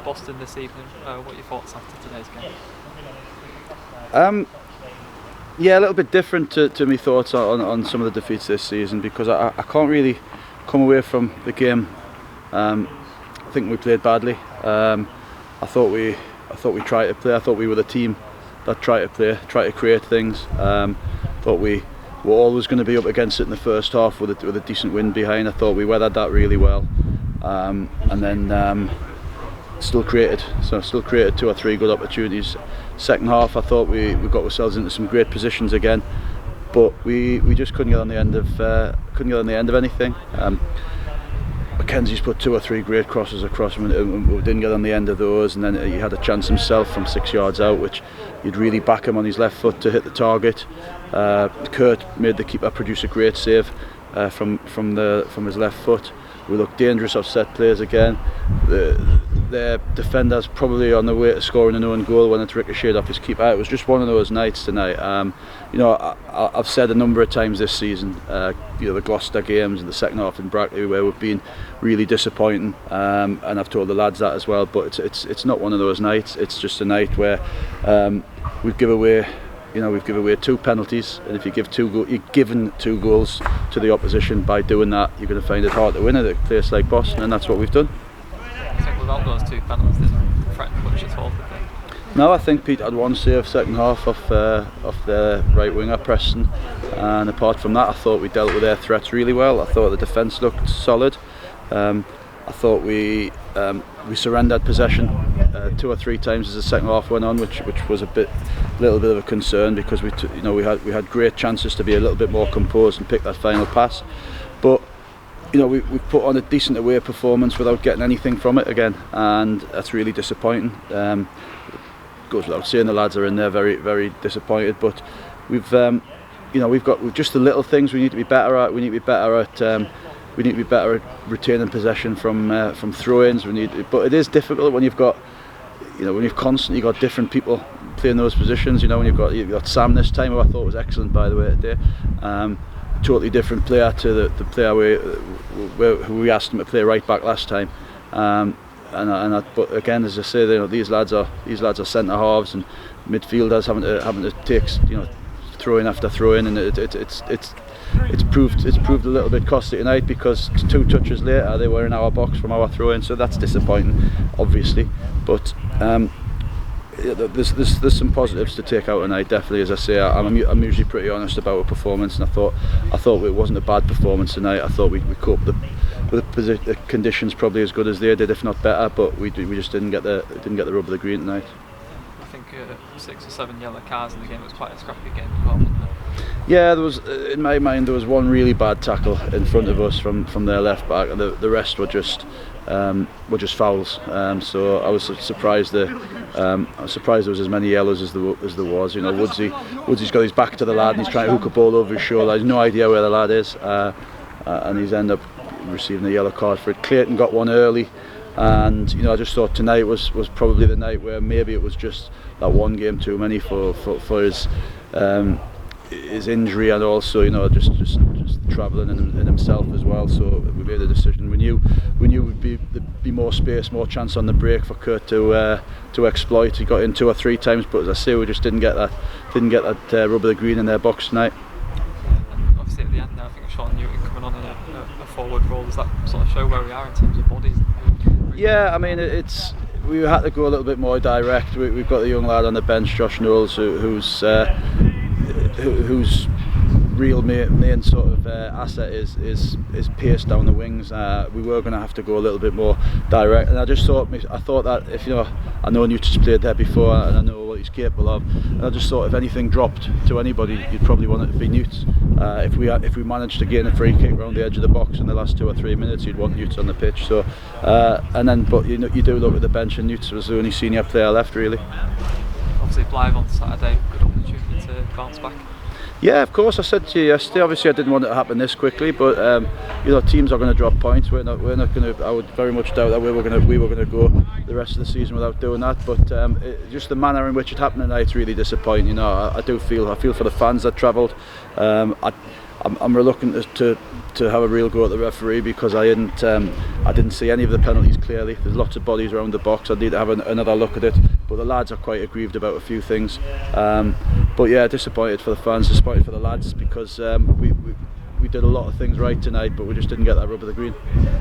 Boston this evening. What are your thoughts after today's game? Yeah, a little bit different to my thoughts on some of the defeats this season, because I can't really come away from the game. I think we played badly. I thought we tried to play. I thought we were the team that tried to play, tried to create things. Thought we were always going to be up against it in the first half with a decent win behind. I thought we weathered that really well, and then still created 2 or 3 good opportunities. Second half, I thought we got ourselves into some great positions again, but we just couldn't get on the end of anything. Mackenzie's put 2 or 3 great crosses across him, and we didn't get on the end of those, and then he had a chance himself from 6 yards out, which you'd really back him on his left foot to hit the target. Kurt made the keeper produce a great save from his left foot. We looked dangerous off set plays again. Their defender's probably on the way to scoring an own goal when it's ricocheted off his keeper. It was just one of those nights tonight. I've said a number of times this season, the Gloucester games and the second half in Brackley, where we've been really disappointing, and I've told the lads that as well. But it's not one of those nights. It's just a night where we've given away 2 penalties, and if you're given 2 goals to the opposition, by doing that, you're going to find it hard to win at a place like Boston, and that's what we've done. I think without those 2 penalties, didn't threaten much at all, did they? No, I think Pete had 1 save second half off the right winger Preston, and apart from that, I thought we dealt with their threats really well. I thought the defence looked solid. I thought we surrendered possession 2 or 3 times as the second half went on, which was a little bit of a concern, because we had great chances to be a little bit more composed and pick that final pass, but we put on a decent away performance without getting anything from it again, and that's really disappointing. Goes without saying, the lads are in there very, very disappointed, but we've got just the little things we need to be better at. We need to be better at retaining possession from throw-ins. But it is difficult when you've constantly got different people playing those positions. When you've got Sam this time, who I thought was excellent, by the way, today. Totally different player to the player who we asked him to play right back last time. But again, as I say, these lads are centre halves and midfielders having to take throw in after throw in, and it's proved a little bit costly tonight, because 2 touches later they were in our box from our throw in, so that's disappointing, obviously. But there's some positives to take out tonight, definitely. As I say, I'm usually pretty honest about a performance, and I thought it wasn't a bad performance tonight. I thought we coped with the conditions probably as good as they did, if not better, but we just didn't get the rub of the green tonight. I think 6 or 7 yellow cards in the game. It was quite a scrappy game as well, wasn't it? Yeah, there was, in my mind, there was 1 really bad tackle in front of us from their left back, and the rest were just fouls. So I was surprised there was as many yellows as there was. Woodsy's got his back to the lad and he's trying to hook a ball over his shoulder. He's no idea where the lad is, and he's ended up receiving a yellow card for it. Clayton got 1 early, and I just thought tonight was probably the night where maybe it was just that 1 game too many for his injury, and also just travelling in himself as well. So we made a decision. We knew would be more space, more chance on the break for Kurt to exploit. He got in 2 or 3 times, but as I say, we just didn't get that rub of the green in their box tonight. And obviously at the end now, I think Sean Newton coming on in a forward role, does that sort of show where we are in terms of bodies? Yeah, I mean, we had to go a little bit more direct. We've got the young lad on the bench, Josh Knowles, who's real main sort of asset is pace down the wings. We were going to have to go a little bit more direct, and I thought that if I know Newton's played there before and I know what he's capable of, and I just thought if anything dropped to anybody, you'd probably want it to be Newt. If we managed to gain a free kick around the edge of the box in the last 2 or 3 minutes, you'd want Newt on the pitch. So but you do look at the bench, and Newt was the only senior player left, really. Obviously Blythe on Saturday, good opportunity to bounce back. Yeah, of course. I said to you yesterday, obviously I didn't want it to happen this quickly, but teams are going to drop points. We're not going to. I would very much doubt that we were going to go the rest of the season without doing that. But just the manner in which it happened tonight is really disappointing. I feel for the fans that travelled. I'm reluctant to have a real go at the referee, because I didn't see any of the penalties clearly. There's lots of bodies around the box. I need to have another look at it. But the lads are quite aggrieved about a few things. But yeah, disappointed for the fans, disappointed for the lads, because we did a lot of things right tonight, but we just didn't get that rub of the green.